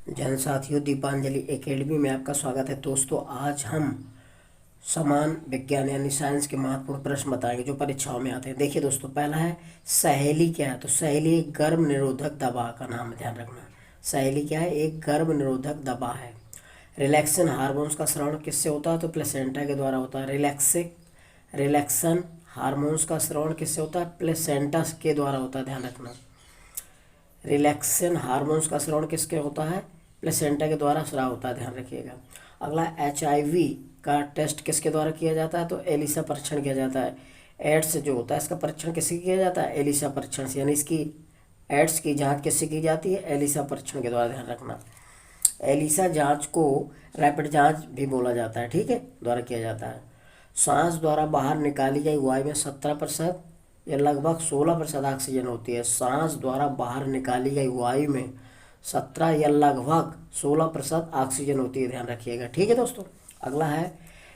जैन साथियों, दीपांजलि एकेडमी में आपका स्वागत है। दोस्तों, आज हम समान विज्ञान यानी साइंस के महत्वपूर्ण प्रश्न बताएंगे जो परीक्षाओं में आते हैं। देखिए दोस्तों, पहला है सहेली क्या है। तो सहेली एक गर्भ निरोधक दवा का नाम है, ध्यान रखना। सहेली क्या है? एक गर्भ निरोधक दवा है। रिलैक्सन हार्मोन्स का स्राव किससे होता है? तो प्लेसेंटा के द्वारा होता है। रिलैक्सन हार्मोन्स का स्राव किससे होता है? प्लेसेंटा के द्वारा होता है, ध्यान रखना। रिलैक्सेन हार्मोन्स का स्राव किसके होता है? प्लेसेंटा के द्वारा स्राव होता है, ध्यान रखिएगा। अगला, HIV का टेस्ट किसके द्वारा किया जाता है? तो एलिसा परीक्षण किया जाता है। एड्स जो होता है इसका परीक्षण किससे किया जाता है? एलिसा परीक्षण से, यानी इसकी एड्स की जांच किससे की जाती है? एलिसा परीक्षण के द्वारा, ध्यान रखना। एलिसा जांच को रैपिड जांच भी बोला जाता है, ठीक है, द्वारा किया जाता है। सांस द्वारा बाहर निकाली गई वायु में 17% या लगभग 16% ऑक्सीजन होती है। सांस द्वारा बाहर निकाली गई वायु में 17 या लगभग 16% ऑक्सीजन होती है, ध्यान रखिएगा, ठीक है दोस्तों। अगला है,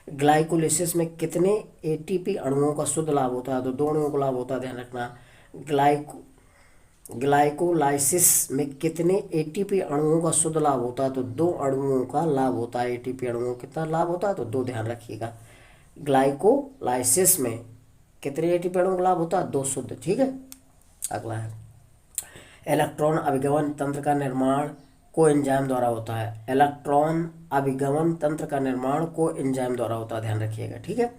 ग्लाइकोलिसिस में कितने ATP अणुओं का शुद्ध लाभ होता है? तो 2 अणुओं का लाभ होता है, ध्यान रखना। ग्लाइकोलाइसिस में कितने ATP अणुओं का शुद्ध लाभ होता है? तो 2 अणुओं का लाभ होता है। ATP अणुओं कितना लाभ होता है? तो 2, ध्यान रखिएगा। ग्लाइकोलाइसिस में कितने ATP अणुओं का लाभ होता है? 2 शुद्ध, ठीक है। अगला है, इलेक्ट्रॉन अभिगमन तंत्र का निर्माण कोएंजाइम द्वारा होता है। इलेक्ट्रॉन अभिगमन तंत्र का निर्माण कोएंजाइम द्वारा होता है, ध्यान रखिएगा, ठीक है।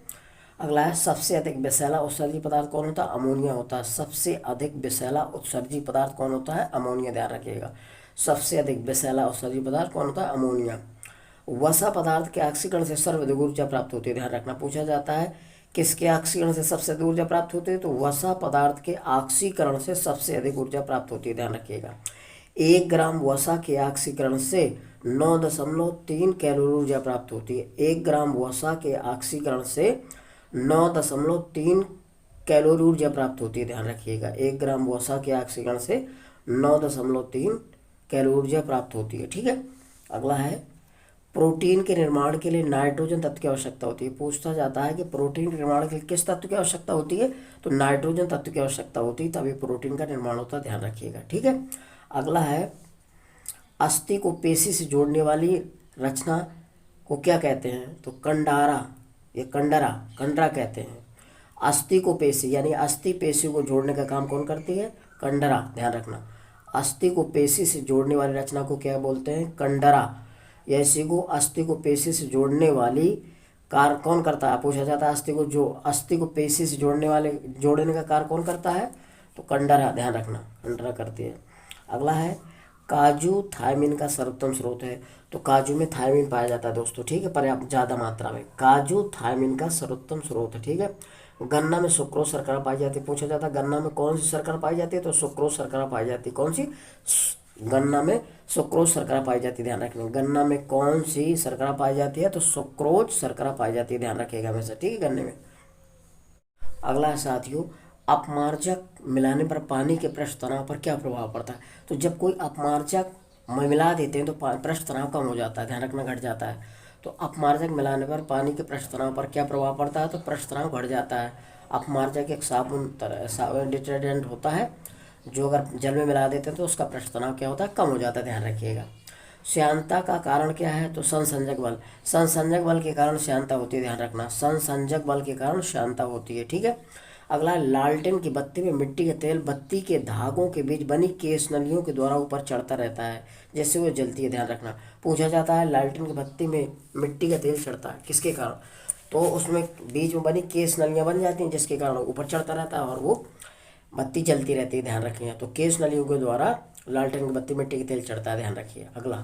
अगला है, सबसे अधिक विषैला उत्सर्जी पदार्थ कौन होता है? अमोनिया होता है। सबसे अधिक विषैला उत्सर्जी पदार्थ कौन होता है? अमोनिया, ध्यान रखिएगा। सबसे अधिक विषैला उत्सर्जी पदार्थ कौन होता है? अमोनिया। वसा पदार्थ के ऑक्सीकरण से सर्वाधिक ऊर्जा प्राप्त होती है, ध्यान रखना। पूछा जाता है किसके ऑक्सीकरण से सबसे अधिक ऊर्जा प्राप्त होती है? तो वसा पदार्थ के ऑक्सीकरण से सबसे अधिक ऊर्जा प्राप्त होती है, ध्यान रखिएगा। 1 ग्राम वसा के ऑक्सीकरण से 9.3 कैलोरी ऊर्जा प्राप्त होती है। 1 ग्राम वसा के ऑक्सीकरण से 9.3 कैलोरी ऊर्जा प्राप्त होती है, ध्यान रखिएगा। 1 ग्राम वसा के ऑक्सीकरण से 9.3 कैलोरी ऊर्जा प्राप्त होती है, ठीक है। अगला है, प्रोटीन के निर्माण के लिए नाइट्रोजन तत्व की आवश्यकता होती है। पूछता जाता है कि प्रोटीन के निर्माण के लिए किस तत्व की आवश्यकता होती है? तो नाइट्रोजन तत्व की आवश्यकता होती है, तभी प्रोटीन का निर्माण होता है, ध्यान रखिएगा, ठीक है। अगला है, अस्थि को पेशी से जोड़ने वाली रचना को क्या कहते हैं? तो कंडारा, ये कंडरा कहते हैं। अस्थि को पेशी यानी अस्थि पेशी को जोड़ने का काम कौन करती है? कंडरा, ध्यान रखना। अस्थि को पेशी से जोड़ने वाली रचना को क्या बोलते हैं? कंडरा। अस्थि को पेशी से जोड़ने वाली कार्य कौन करता है? पूछा जाता है अस्थि को पेशी से जोड़ने का कार्य कौन करता है? तो कंडरा, ध्यान रखना, कंडरा करती है। अगला है, काजू थायमिन का सर्वोत्तम स्रोत है। तो काजू में थायमिन पाया जाता है दोस्तों, ठीक है, पर्याप्त ज़्यादा मात्रा में। काजू थायमिन का सर्वोत्तम स्रोत है, ठीक है। गन्ना में सुक्रोज शर्करा पाई जाती है। पूछा जाता है गन्ना में कौन सी शर्करा पाई जाती है? तो सुक्रोज शर्करा पाई जाती है। कौन सी? गन्ना में सुक्रोज शर्करा पाई जाती है, ध्यान रखना। गन्ना में कौन सी शर्करा पाई जाती है? तो सुक्रोज शर्करा पाई जाती है, ध्यान रखिएगा हमेशा, ठीक है, गन्ने में। अगला है साथियों, अपमार्जक मिलाने पर पानी के पृष्ठ तनाव पर क्या प्रभाव पड़ता है? तो जब कोई अपमार्जक मिला देते हैं तो पृष्ठ तनाव कम हो जाता है, ध्यान रखना, घट जाता है। तो अपमार्जक मिलाने पर पानी के पृष्ठ तनाव पर क्या प्रभाव पड़ता है? तो पृष्ठ तनाव घट जाता है। अपमार्जक एक साबुन डिटर्जेंट होता है जो अगर जल में मिला देते हैं तो उसका पृष्ठ तनाव क्या होता है? कम हो जाता है, ध्यान रखिएगा। श्यानता का कारण क्या है? तो संसंजक बल। संसंजक बल के कारण श्यानता होती है, ध्यान रखना। संसंजक बल के कारण श्यानता होती है, ठीक है। अगला, लालटेन की बत्ती में मिट्टी का तेल बत्ती के धागों के बीच बनी केस नलियों के द्वारा ऊपर चढ़ता रहता है, जैसे वो जलती है, ध्यान रखना। पूछा जाता है लालटेन की बत्ती में मिट्टी का तेल चढ़ता है किसके कारण? तो उसमें बीच में बनी केस नलियाँ बन जाती हैं जिसके कारण ऊपर चढ़ता रहता है और वो बत्ती जलती रहती है, ध्यान रखिए। तो केस नलियों के द्वारा लालटेन की बत्ती मिट्टी का तेल चढ़ता है, ध्यान रखिए। अगला,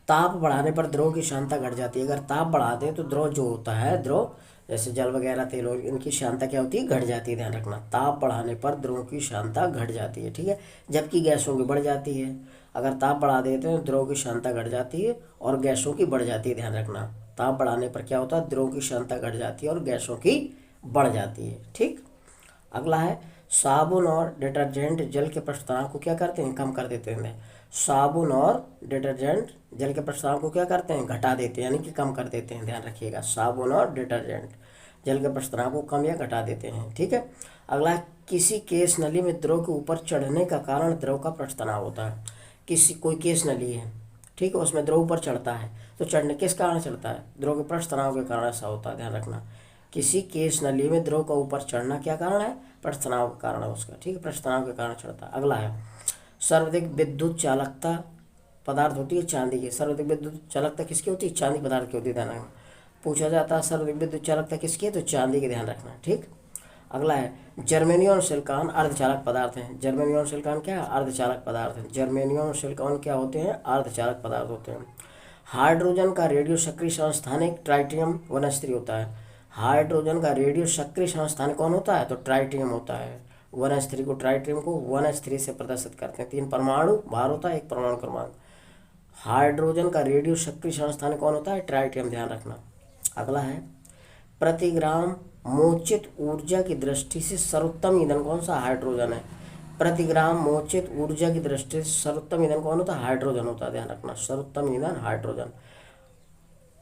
ताप बढ़ाने पर द्रव की श्यानता घट जाती है। अगर ताप बढ़ा दें तो द्रव जो होता है, द्रव जैसे जल वगैरह, तेल, और इनकी श्यानता क्या होती है? घट जाती है, ध्यान रखना। ताप बढ़ाने पर द्रव की श्यानता घट जाती है, ठीक है, जबकि गैसों की बढ़ जाती है। अगर ताप बढ़ा देते हैं तो द्रव की श्यानता घट जाती है और गैसों की बढ़ जाती है, ध्यान रखना। ताप बढ़ाने पर क्या होता है? द्रव की श्यानता घट जाती है और गैसों की बढ़ जाती है, ठीक। अगला है, साबुन और डिटर्जेंट जल के पृष्ठ तनाव को क्या करते हैं? कम कर देते हैं। साबुन और डिटर्जेंट जल के पृष्ठ तनाव को क्या करते हैं? घटा देते हैं, यानी कि कम कर देते हैं, ध्यान रखिएगा। साबुन और डिटर्जेंट जल के पृष्ठ तनाव को कम या घटा देते हैं, ठीक है। अगला, किसी केस नली में द्रव के ऊपर चढ़ने का कारण द्रव का पृष्ठ तनाव होता है। किसी कोई केस नली है, ठीक है, उसमें द्रव ऊपर चढ़ता है, तो चढ़ने किस कारण चढ़ता है? द्रव के पृष्ठ तनाव के कारण ऐसा होता है, ध्यान रखना। किसी केस नली में द्रव का ऊपर चढ़ना क्या कारण है? पृष्ठ तनाव का कारण है उसका, ठीक है, पृष्ठ तनाव के कारण चढ़ता है। अगला है सर्वाधिक विद्युत चालकता पदार्थ होती है चांदी की। सर्वाधिक विद्युत चालकता किसकी होती है? चांदी पदार्थ की होती है, ध्यान रखना। पूछा जाता है सर्वाधिक विद्युत चालकता किसकी है? तो चांदी की, ध्यान रखना, ठीक। अगला है जर्मेनियम और सिलिकॉन अर्धचालक पदार्थ हैं। जर्मेनियम और सिलिकॉन क्या है? अर्धचालक पदार्थ हैं। जर्मेनियम और सिलिकॉन क्या होते हैं? अर्धचालक पदार्थ होते हैं। हाइड्रोजन का रेडियो सक्रिय समस्थानिक ट्राइटियम वनस्त्री होता है। हाइड्रोजन का रेडियो सक्रिय समस्थानिक कौन होता है? तो ट्राइटियम होता है। वनस्त्री को, ट्राइटियम को वनस्त्री से प्रदर्शित करते हैं। 3 परमाणु भार होता है, 1 परमाणु क्रमांक। हाइड्रोजन का रेडियो सक्रिय समस्थानिक कौन होता है? ट्राइटियम, ध्यान रखना। अगला है प्रति ग्राम मोचित ऊर्जा की दृष्टि से सर्वोत्तम ईंधन कौन सा? हाइड्रोजन है। प्रति ग्राम मोचित ऊर्जा की दृष्टि से सर्वोत्तम ईंधन कौन होता है? हाइड्रोजन होता है, ध्यान रखना, सर्वोत्तम ईंधन हाइड्रोजन।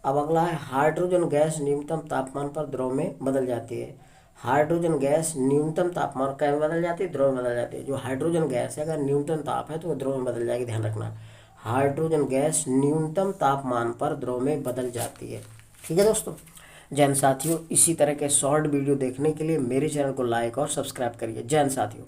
अब अगला है हाइड्रोजन गैस न्यूनतम तापमान पर द्रव में बदल जाती है। हाइड्रोजन गैस न्यूनतम तापमान क्या में बदल जाती है? द्रव में बदल जाती है। जो हाइड्रोजन गैस है अगर न्यूनतम ताप है तो वो द्रव में बदल जाएगी, ध्यान रखना। हाइड्रोजन गैस न्यूनतम तापमान पर द्रव में बदल जाती है, ठीक है दोस्तों। जैन साथियों, इसी तरह के शॉर्ट वीडियो देखने के लिए मेरे चैनल को लाइक और सब्सक्राइब करिए। जैन साथियों।